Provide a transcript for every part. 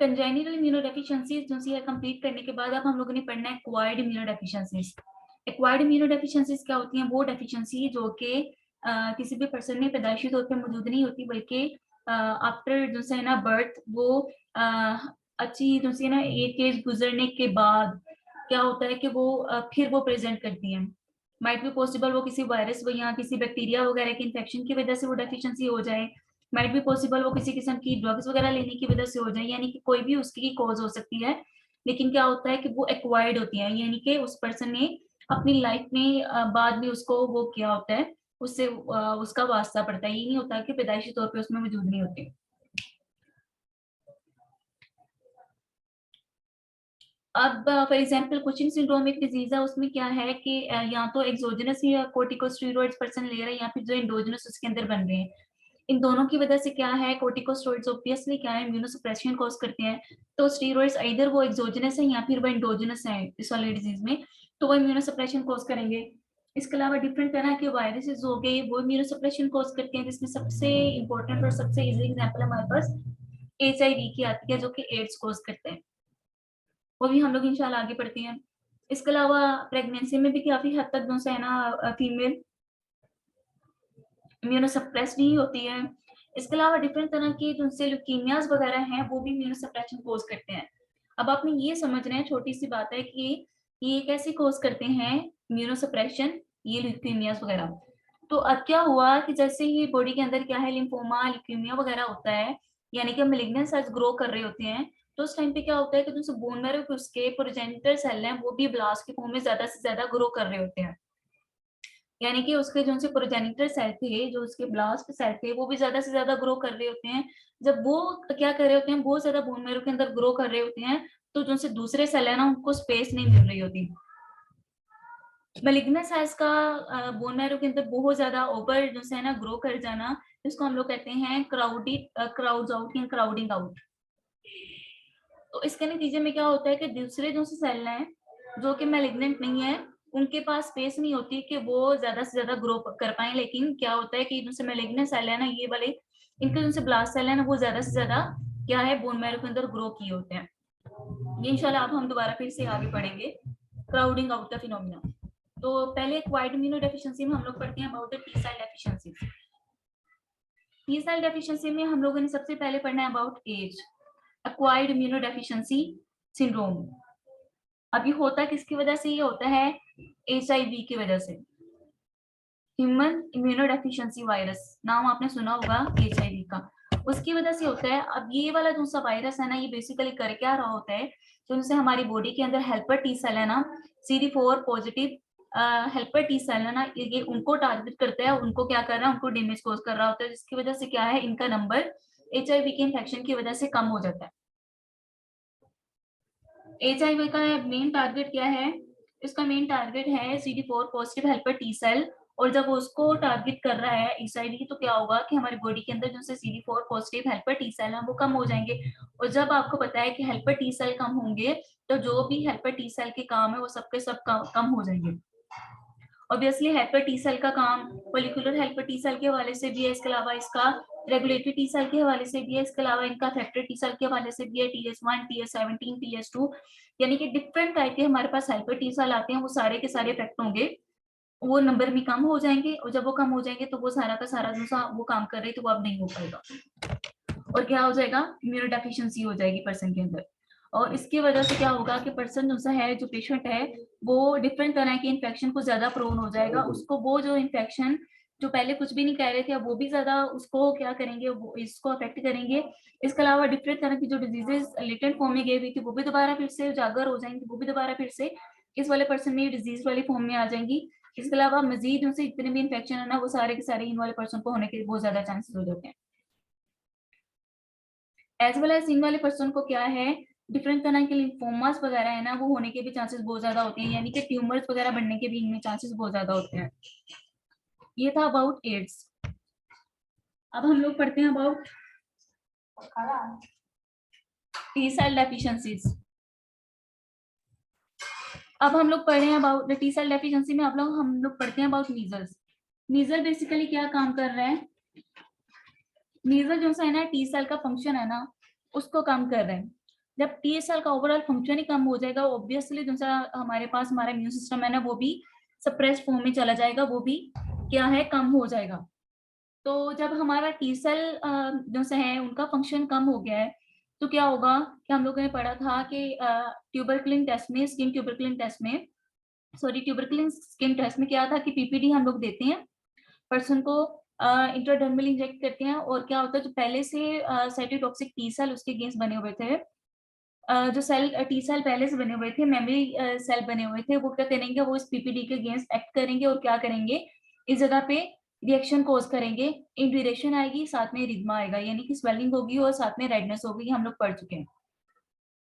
Congenital इम्यूनोडेफिशिएंसीज जो सी है complete करने के बाद अब हम लोगों ने पढ़ना है एक्वायर्ड इम्यूनोडेफिशिएंसीज। एक्वायर्ड इम्यूनोडेफिशिएंसीज क्या होती हैं? वो डेफिशिएंसी जो कि किसी भी पर्सन में पैदाइशी तौर पे मौजूद नहीं होती, बल्कि आफ्टर जो है ना बर्थ वो अच्छी जो सी ना एक एज गुजरने के बाद क्या होता है कि वो फिर वो प्रेजेंट करती हैं। माइट बी पॉसिबल वो किसी वायरस या किसी बैक्टीरिया वगैरह के इन्फेक्शन की वजह से वो डेफिशिएंसी हो जाए, माइट बी पॉसिबल वो किसी किस्म की ड्रग्स वगैरह लेने की वजह से हो जाए, यानी कि कोई भी उसकी कॉज हो सकती है। लेकिन क्या होता है कि वो एक्वायर्ड होती है, यानी कि उस पर्सन ने अपनी लाइफ में बाद में उसको वो किया होता है, उससे उसका वास्ता पड़ता है। ये नहीं होता कि पैदाइशी तौर पे उसमें मौजूद नहीं होते। अब फॉर एग्जांपल कुचिंग सिंड्रोम एक डिजीज है, उसमें क्या है कि या तो एक्सोजेनस या कोर्टिकोस्टेरॉइड्स पर्सन ले रहा है या फिर जो एंडोजेनस उसके अंदर बन रहे हैं। इन दोनों की वजह से क्या है, कोर्टिकोस्टेरॉइड्स ऑब्वियसली क्या है, इम्यूनोसप्रेशन कॉज करते हैं। तो स्टेरॉइड्स इधर वो एक्सोजेनस है या फिर वो एंडोजेनस है इस वाले डिजीज में, तो वो इम्यूनोसप्रेशन कॉज करेंगे। इसके अलावा डिफरेंट तरह के वायरसेस हो गए, वो इम्यूनोसप्रेशन कॉज करते हैं, जिसमें सबसे इंपॉर्टेंट और सबसे इजी एग्जांपल हमारे पास HIV की आती है, जो कि एड्स कॉज करते हैं। वो भी हम लोग इंशाल्लाह आगे पढ़ते हैं। इसके अलावा प्रेगनेंसी में भी काफी हद तक जो है ना फीमेल इम्यूनोसप्रेस नहीं होती है। इसके अलावा डिफरेंट तरह की जो ल्यूकीमियाज वगैरह हैं वो भी इम्यूनोसप्रेशन कोज करते हैं। अब आपने ये समझना है, छोटी सी बात है कि ये कैसे कोज करते हैं इम्यूनोसप्रेशन, ये ल्यूकीमियाज वगैरह। तो अब क्या हुआ कि जैसे ही बॉडी के अंदर क्या है लिम्फोमा ल्यूकीमिया वगैरह होता है, यानी कि मेलिग्नेंट सेल्स ग्रो कर रहे होते हैं, तो उस टाइम पे क्या होता है कि जो बोन मैरो के उसके प्रोजेनिटर सेल हैं वो भी ब्लास्ट के फॉर्म में ज्यादा से ज्यादा ग्रो कर रहे होते हैं। यानी कि उसके जो प्रोजेनिटर सेल थे, जो उसके ब्लास्ट सेल थे, वो भी ज्यादा से ज्यादा ग्रो कर रहे होते हैं। जब वो क्या कर रहे होते हैं, बहुत ज्यादा बोन मैरो के अंदर ग्रो कर रहे होते हैं, तो जो दूसरे सेल है ना उनको स्पेस नहीं मिल रही होती। मेलिग्नेंट सेल्स का बोन मैरो के अंदर बहुत ज्यादा ओवर जो है ना ग्रो कर जाना, इसको हम लोग कहते हैं क्राउड्स आउट या क्राउडिंग आउट। तो इसके नतीजे में क्या होता है कि दूसरे जो सेल हैं जो कि मेलिग्नेंट नहीं है, उनके पास स्पेस नहीं होती कि वो ज्यादा से ज्यादा ग्रो कर पाए। लेकिन क्या होता है कि जो मेलिग्नेंट सेल है ना, ये वाले इनके जो ब्लास्ट सेल है ना, वो ज्यादा से ज्यादा क्या है बोन मैरो के अंदर ग्रो किए होते हैं। ये इंशाल्लाह अब हम दोबारा फिर से आगे पढ़ेंगे क्राउडिंग आउट का फिनोमिना। तो पहले एक्वायर्ड इम्यूनोडेफिशिएंसी में हम लोग पढ़ते हैं about the T cell deficiency. T cell deficiency में हम लोगों ने सबसे पहले पढ़ना है about AIDS, acquired immunodeficiency syndrome. अभी होता किसकी वजह से? ये होता है HIV की वजह से, ह्यूमन इम्यूनोडेफिशिएंसी वायरस, नाम आपने सुना होगा HIV का, उसकी वजह से होता है। अब ये वाला जो सा वायरस है ना, ये बेसिकली कर क्या रहा होता है, जो उनसे हमारी बॉडी के अंदर हेल्पर टी सेल है ना, CD4 positive helper T cell है ना, ये उनको टारगेट करता है, उनको क्या कर रहा है, उनको डैमेज कॉज कर रहा होता है, जिसकी वजह से क्या है, इनका नंबर HIV के इन्फेक्शन की वजह से कम हो जाता है। HIV का मेन टारगेट क्या है? इसका मेन टारगेट है CD4 positive helper T cell, और जब उसको टारगेट कर रहा है HIV, तो क्या होगा कि हमारी बॉडी के अंदर जो CD4 positive helper T cell है वो कम हो जाएंगे। और जब आपको पता है कि हेल्पर टी सेल कम होंगे, तो जो भी हेल्पर टी सेल के काम है वो सबके सब कम हो जाएंगे। ऑब्वियसली हेल्पर टी सेल का काम मोलिकुलर हेल्पर टी सेल के हवाले से भी है, इसके अलावा इसका रेगुलेटरी टी सेल के हवाले से भी है, इसके अलावा इनका फैक्टर टी सेल के हवाले से भी है, TS1 TS17 TS2, यानी कि डिफरेंट टाइप के हमारे पास हेल्पर टी सेल आते हैं, वो सारे के सारे इफेक्ट होंगे, वो नंबर में कम हो जाएंगे, और जब वो कम हो जाएंगे तो वो सारा का सारा जो सा वो काम कर रहे थे वो अब नहीं हो पाएगा, और क्या हो जाएगा, इम्यूनोडेफिशिएंसी हो जाएगी पर्सन के अंदर। और इसकी वजह से क्या होगा कि पर्सन जो सा है, जो पेशेंट है, वो डिफरेंट तरह के इन्फेक्शन को ज्यादा प्रोन हो जाएगा। उसको वो जो इन्फेक्शन जो पहले कुछ भी नहीं कह रहे थे, अब वो भी ज्यादा उसको क्या करेंगे, वो इसको अफेक्ट करेंगे। इसके अलावा डिफरेंट तरह की जो डिजीजेस लेटेंट फॉर्म में गई हुई थी वो भी दोबारा फिर से उजागर हो जाएंगी, वो भी दोबारा फिर से इस वाले पर्सन में डिजीज वाली फॉर्म में आ जाएंगी। इसके अलावा मजीद उनसे जितने भी इन्फेक्शन है ना, वो सारे के सारे इन वाले पर्सन को होने के बहुत ज्यादा चांसेस हो जाते हैं। एज वेल एज इन वाले पर्सन को क्या है, डिफरेंट तरह के लिम्फोमास वगैरह है ना, वो होने के भी चांसेस बहुत ज्यादा होते हैं, यानी कि ट्यूमर्स वगैरह बनने के भी इनमें चांसेस बहुत ज्यादा होते हैं। ये था अबाउट एड्स। अब हम लोग पढ़ते हैं अबाउट टी सेल डेफिशिएंसीज। अब हम लोग पढ़ रहे हैं अबाउट टी सेल डेफिशिएंसी में हम लोग पढ़ते हैं अबाउट मीजल्स। मीजल बेसिकली क्या काम कर रहा है? मीजल जो है ना टी सेल का फंक्शन है ना, उसको कम कर रहे हैं। जब टी सेल का ओवरऑल फंक्शन ही कम हो जाएगा, ऑब्वियसली जो सा हमारे पास हमारा इम्यून सिस्टम है ना, वो भी सप्रेस फॉर्म में चला जाएगा, वो भी क्या है, कम हो जाएगा। तो जब हमारा टी सेल जो से है उनका फंक्शन कम हो गया है, तो क्या होगा कि हम लोगों ने पढ़ा था कि ट्यूबरकुलिन टेस्ट में, स्किन ट्यूबरकुलिन टेस्ट में, सॉरी ट्यूबरकुलिन स्किन टेस्ट में क्या था कि पीपीडी हम लोग देते हैं पर्सन को, इंट्राडर्मल इंजेक्ट करते हैं, और क्या होता है जो पहले से साइटोटॉक्सिक टी सेल उसके अगेंस्ट बने हुए थे, जो सेल टी सेल पहले से बने हुए थे, मेमोरी सेल बने हुए थे, वो क्या करेंगे, वो इस पीपीडी के अगेंस्ट एक्ट करेंगे और क्या करेंगे, इस जगह पे रिएक्शन कोज करेंगे, इंड्यूरेशन आएगी, साथ में रिदमा आएगा, यानी कि स्वेलिंग होगी और साथ में रेडनेस होगी, हम लोग पढ़ चुके हैं।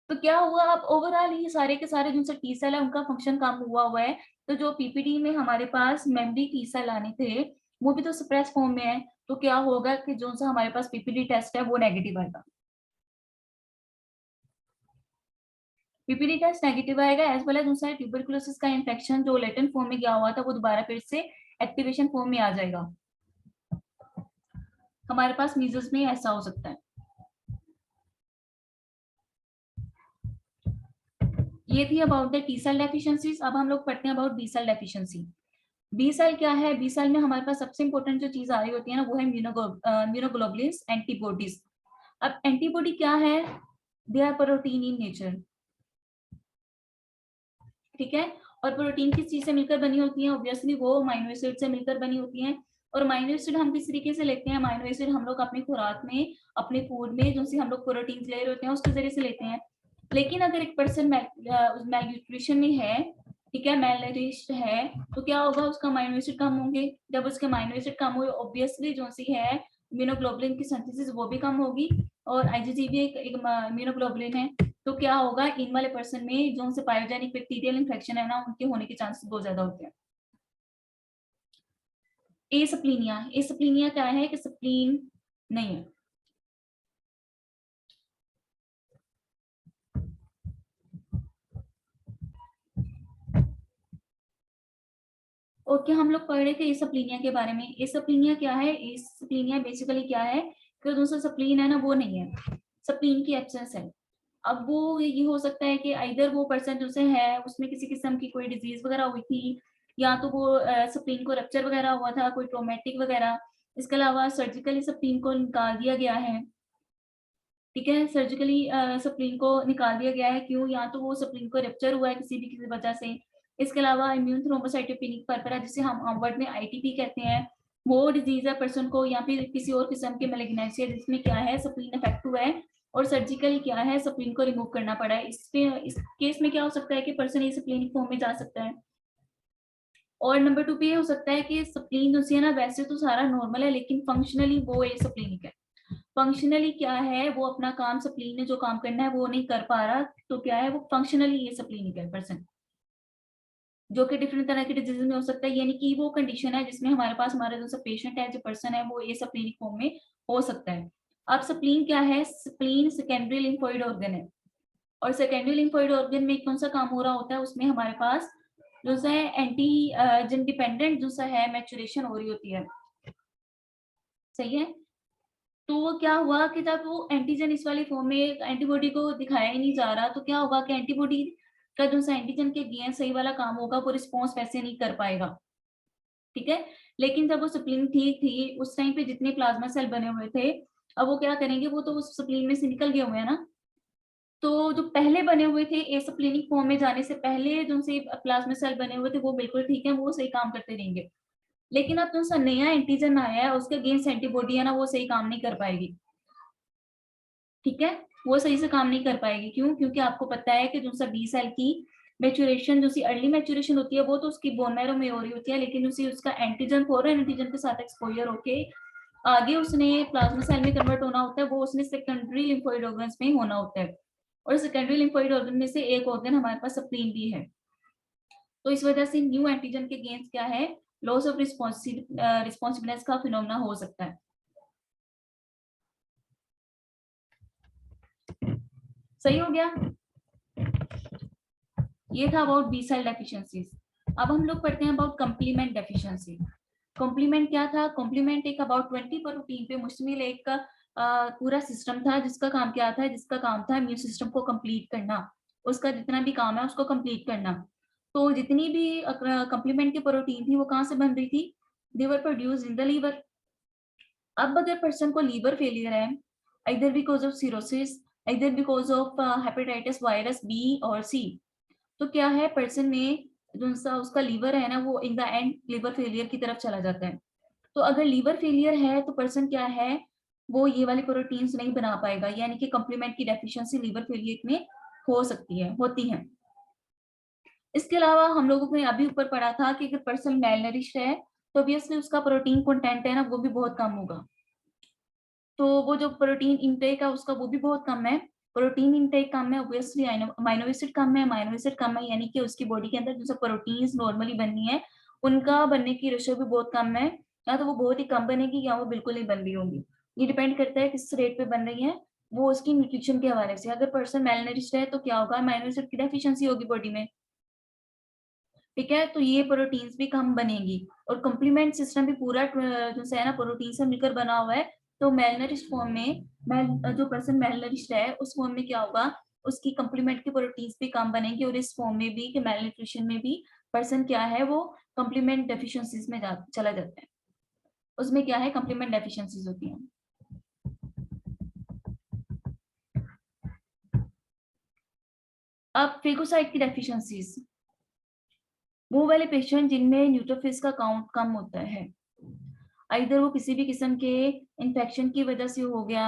तो क्या हुआ, अब ओवरऑल ये सारे के सारे जो टी सेल है उनका फंक्शन कम हुआ है, तो जो पीपीडी में हमारे पास मेमोरी टी सेल आने थे वो भी तो सप्रेस फॉर्म में है, तो क्या होगा कि जो सा हमारे पास पीपीडी टेस्ट है वो नेगेटिव आएगा, पीपीडी टेस्ट नेगेटिव आएगा, एज वेल एज दूसरा ट्यूबरकुलोसिस का इन्फेक्शन जो लेटेंट फॉर्म में गया हुआ था वो दोबारा फिर से एक्टिवेशन फॉर्म में आ जाएगा। हमारे पास मीजल्स में ऐसा हो सकता है। ये थी about the T cell deficiencies. अब हम लोग पढ़ते हैं about B cell deficiency. B cell क्या है, बी सेल में हमारे पास सबसे इंपॉर्टेंट जो चीज आ रही होती है ना, वो है इम्यूनोग्लोबुलिन्स, एंटीबॉडीज। अब एंटीबॉडी क्या है, they are protein in nature, ठीक है, और प्रोटीन किस चीज से मिलकर बनी होती है, ऑब्वियसली वो अमीनो एसिड से मिलकर बनी होती है। और अमीनो एसिड हम किस तरीके से लेते हैं, अमीनो एसिड हम लोग अपनी खुराक में, अपने फूड में जो से हम लोग प्रोटीन ले रहे होते हैं उसके जरिए से लेते हैं। लेकिन अगर एक पर्सन मैलन्यूट्रिशन में है, ठीक है, मैलनरिश्ड है, तो क्या होगा, उसका अमीनो एसिड कम होंगे। जब उसके अमीनो एसिड कम हुए, ऑब्वियसली जो सी है इम्यूनोग्लोबुलिन की सिंथेसिस वो भी कम होगी, और आईजीजी भी एक इम्यूनोग्लोबुलिन है। तो क्या होगा, इन वाले पर्सन में जो उनसे पायोजेनिक बैक्टीरियल इन्फेक्शन है ना, उनके होने के चांसेस बहुत ज्यादा होते हैं। एसप्लीनिया, एसप्लीनिया क्या है कि स्प्लीन नहीं है। और क्या हम लोग पढ़ रहे थे एसप्लीनिया के बारे में। एसप्लीनिया क्या है, एसप्लीनिया बेसिकली क्या है कि दूसरा स्प्लीन है ना वो नहीं है, स्प्लीन की एब्सेंस है। अब वो ये हो सकता है कि इधर वो पर्सन जो से है उसमें किसी किस्म की कोई डिजीज वगैरह हुई थी, या तो वो स्प्लीन को रप्चर वगैरह हुआ था, कोई ट्रोमेटिक वगैरह। इसके अलावा सर्जिकली स्प्लीन को निकाल दिया गया है, ठीक है, सर्जिकली स्प्लीन को निकाल दिया गया है। क्यों, या तो वो स्प्लीन को रप्चर हुआ है किसी वजह से। इसके अलावा इम्यून थ्रोम्बोसाइटोपेनिक पर्परा, जिसे हम वर्ड में आईटीपी कहते हैं, वो डिजीज है पर्सन को, या फिर किसी और किस्म के मैलिग्नेंसी है जिसमें क्या है स्प्लीन इफेक्ट हुआ है और सर्जिकली क्या है स्प्लीन को रिमूव करना पड़ा है। इस केस में क्या हो सकता है कि पर्सन ये स्प्लीनिक फॉर्म में जा सकता है। और नंबर 2 पे ये हो सकता है कि स्प्लीन जो है ना, वैसे तो सारा नॉर्मल है लेकिन फंक्शनली वो ए स्प्लीनिक है। फंक्शनली क्या है, वो अपना काम स्प्लीन ने जो काम करना है वो नहीं कर पा रहा, तो क्या है वो फंक्शनली ये स्प्लीनिक है पर्सन, जो कि डिफरेंट तरह के डिजीज में हो सकता है। यानी कि वो कंडीशन है जिसमें हमारे पास हमारा जो पेशेंट है, जो पर्सन है, वो ये स्प्लीनिक फॉर्म में हो सकता है। अब स्प्लीन क्या है, स्प्लीन सेकेंडरी लिम्फोइड ऑर्गन है, और सेकेंडरी लिम्फोइड ऑर्गन में कौन सा काम हो रहा होता है, उसमें हमारे पास जो है एंटीजन डिपेंडेंट जो है मैचुरेशन हो रही होती है, सही है। तो वो क्या हुआ कि जब वो एंटीजन इस वाली फॉर्म में एंटीबॉडी को दिखाया ही नहीं जा रहा, तो क्या होगा कि एंटीबॉडी का जो एंटीजन के अगेंस्ट सही वाला काम होगा वो रिस्पॉन्स वैसे नहीं कर पाएगा, ठीक है। लेकिन जब वो स्प्लीन ठीक थी उस टाइम पे जितने प्लाज्मा सेल बने हुए थे, अब वो क्या करेंगे, वो तो उस स्प्लीन में से निकल गए हुए हैं ना, तो जो पहले बने हुए थे एसप्लीनिक फॉर्म में जाने से पहले जो से प्लाज्मा सेल बने हुए थे वो बिल्कुल ठीक है, वो सही काम करते रहेंगे। लेकिन अब जो सा नया एंटीजन आया है उसके अगेंस्ट एंटीबॉडी है ना, वो सही काम नहीं कर पाएगी, ठीक है, वो सही से काम नहीं कर पाएगी। क्यों, क्योंकि आपको पता है कि जो सा बी सेल की मैच्योरेशन, जो सी अर्ली मैच्योरेशन होती है वो तो उसकी बोन मैरो में हो रही होती है, लेकिन उसी उसका एंटीजन फॉरेन एंटीजन के साथ एक्सपोजर होके आगे उसने प्लाज्मा सेल में कन्वर्ट होना होता है, वो उसने सेकेंडरी लिम्फोइड ऑर्गन्स में होना होता है, और सेकेंडरी लिम्फोइड ऑर्गन में से एक ऑर्गन हमारे पास स्प्लीन भी है। तो इस वजह से न्यू एंटीजन के अगेंस्ट क्या है, लॉस ऑफ रिस्पॉन्सिवनेस का फिनोमेना हो सकता है। सही हो गया, ये था अबाउट बी सेल डेफिशिएंसीज। अब हम लोग पढ़ते हैं अबाउट कंप्लीमेंट डेफिशिएंसी। कॉम्प्लीमेंट क्या था, कॉम्प्लीमेंट एक अबाउट 20 प्रोटीन पे मुश्तमिल एक पूरा सिस्टम था जिसका काम क्या था, जिसका काम था इम्यून सिस्टम को कंप्लीट करना, उसका जितना भी काम है उसको कंप्लीट करना। तो जितनी भी कंप्लीमेंट की प्रोटीन थी वो कहाँ से बन रही थी, they were produced in the liver. अब अगर पर्सन को लीवर फेलियर है, either because of cirrhosis, either because of hepatitis virus B और सी, तो क्या है, पर्सन में जो सा उसका लीवर है ना वो in the end liver failure की तरफ चला जाता है। तो अगर लीवर फेलियर है तो पर्सन क्या है, वो ये वाली प्रोटीन्स नहीं बना पाएगा, यानी कि कॉम्प्लीमेंट की डेफिशिएंसी लीवर फेलियर में हो सकती है, होती है। इसके अलावा हम लोगों ने अभी ऊपर पढ़ा था कि अगर पर्सन मेल नरिश्ड है तो ऑब्वियसली उसका प्रोटीन कंटेंट है ना वो भी बहुत कम होगा। तो वो जो प्रोटीन इनटेक है उसका वो भी बहुत कम है। प्रोटीन इनटेक कम है, ऑब्वियसली अमाइनो एसिड कम है, अमाइनो एसिड कम है यानी कि उसकी बॉडी के अंदर जो प्रोटीन्स नॉर्मली बननी है उनका बनने की रेशियो भी बहुत कम है, या तो वो बहुत ही कम बनेगी या वो बिल्कुल नहीं बन रही होंगी। ये डिपेंड करता है किस रेट पे बन रही है, वो उसकी न्यूट्रिशन के हवाले से। अगर पर्सन मेलनरिश्ड है तो क्या होगा, अमाइनो एसिड की डेफिशिएंसी होगी बॉडी में, ठीक है, तो ये प्रोटीन्स भी कम बनेगी। और कॉम्प्लीमेंट सिस्टम भी पूरा जो है ना प्रोटीन से मिलकर बना हुआ है। तो मेलनरिश्ड फॉर्म में जो पर्सन मेलनरिश्ड है उस फॉर्म में क्या होगा, उसकी कॉम्प्लीमेंट की प्रोटीन्स भी कम बनेंगी, और इस फॉर्म में भी कि मेलन्यूट्रिशन में भी पर्सन क्या है वो कॉम्प्लीमेंट डेफिशिएंसीज में चला जाता है, उसमें क्या है कॉम्प्लीमेंट डेफिशिएंसीज होती हैं। अब फेगोसाइट की डेफिशिएंसीज, वो वाले पेशेंट जिनमें न्यूट्रोफिल्स का काउंट कम होता है, इधर वो किसी भी किस्म के इन्फेक्शन की वजह से हो गया,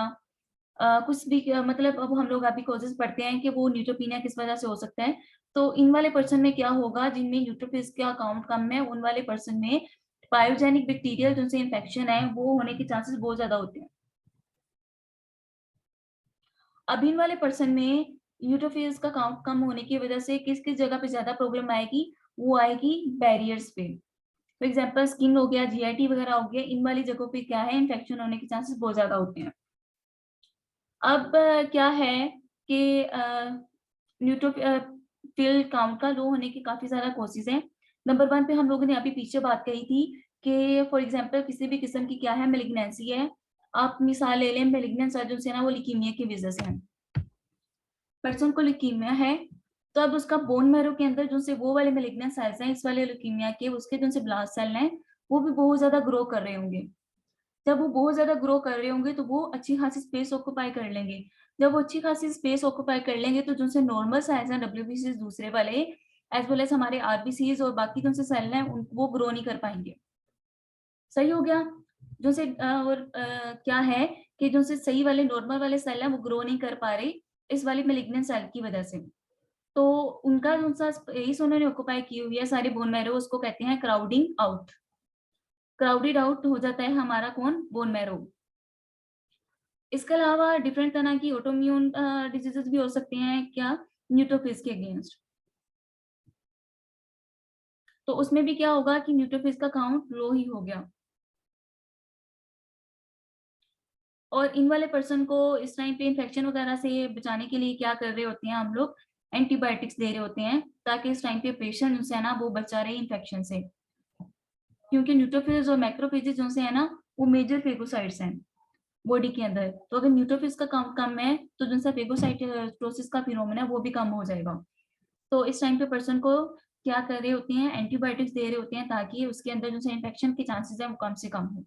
कुछ भी मतलब अब हम लोग अभी कोजेस पढ़ते हैं कि वो न्यूट्रोपीनिया किस वजह से हो सकता है। तो इन वाले पर्सन में क्या होगा, जिनमें न्यूट्रोफिल्स का काउंट कम है उन वाले पर्सन में पायोजेनिक बैक्टीरियल जिनसे इन्फेक्शन है वो होने के चांसेस बहुत ज्यादा होते हैं। अब इन वाले पर्सन में न्यूट्रोफिल्स का काउंट कम होने की वजह से किस किस जगह पे ज्यादा प्रॉब्लम आएगी, वो आएगी बैरियर्स पे। फॉर एग्जाम्पल स्किन हो गया, जीआईटी वगैरह हो गया, इन वाली जगहों पे क्या है इन्फेक्शन होने के चांसेस बहुत ज्यादा होते हैं। अब क्या है कि न्यूट्रोफिल काउंट का लो होने के काफी सारा कोशिश है। नंबर 1 पे हम लोगों ने अभी पीछे बात कही थी कि फॉर एग्जांपल किसी भी किस्म की क्या है मेलिग्नेंसी है, आप मिसाल ले लें मेलिग्नेंट सर्जन से ना वो ल्यूकीमिया की वजह से है, पर्सन को ल्यूकीमिया है, तो अब उसका बोन मैरो के अंदर जो से वो वाले मेलिग्नेंट सेल्स हैं इस वाले ल्यूकीमिया के, उसके जो से ब्लास्ट सेल हैं वो भी बहुत ज्यादा ग्रो कर रहे होंगे। जब वो बहुत ज्यादा ग्रो कर रहे होंगे तो वो अच्छी खासी स्पेस ऑक्यूपाई कर लेंगे। जब वो अच्छी खासी स्पेस ऑक्यूपाई कर लेंगे तो जो से नॉर्मल सेल्स हैं डब्ल्यूबीसीज दूसरे वाले, एज वेल एज हमारे आरबीसीज और बाकी जो से सेल हैं वो ग्रो नहीं कर पाएंगे। सही हो गया। जो से और क्या है कि जो से सही वाले नॉर्मल वाले सेल हैं वो ग्रो नहीं कर पा रहे इस वाली मेलिग्नेंट सेल की वजह से। तो उनका जो सा स्पेस उन्होंने ऑक्यूपाई की हुई है सारे बोन मैरो, उसको कहते हैं क्राउडिंग आउट। क्राउडेड आउट हो जाता है हमारा कौन, बोन मैरो। इसके अलावा डिफरेंट तरह की ऑटोइम्यून डिजीजेस भी हो सकते हैं क्या, न्यूट्रोफिल्स के अगेंस्ट। तो उसमें भी क्या होगा कि न्यूट्रोफिल्स का काउंट लो ही हो गया। और इन वाले पर्सन को इस टाइम पे इन्फेक्शन वगैरह से बचाने के लिए क्या कर रहे होते हैं हम लोग, एंटीबायोटिक्स दे रहे होते हैं ताकि इस टाइम पे पेशेंट जो है ना वो बचा रहे इन्फेक्शन से। क्योंकि न्यूट्रोफिल्स और मैक्रोफेजेस जो से है ना वो मेजर फेगोसाइट्स हैं बॉडी के अंदर। तो अगर न्यूट्रोफिल्स का काउंट कम है तो जो सा फेगोसाइटोसिस का फिनोमेना वो भी कम हो जाएगा। तो इस टाइम पे पर्सन को क्या कर रहे होते हैं, एंटीबायोटिक्स दे रहे होते हैं ताकि उसके अंदर जो इन्फेक्शन के चांसेस है वो कम से कम हो।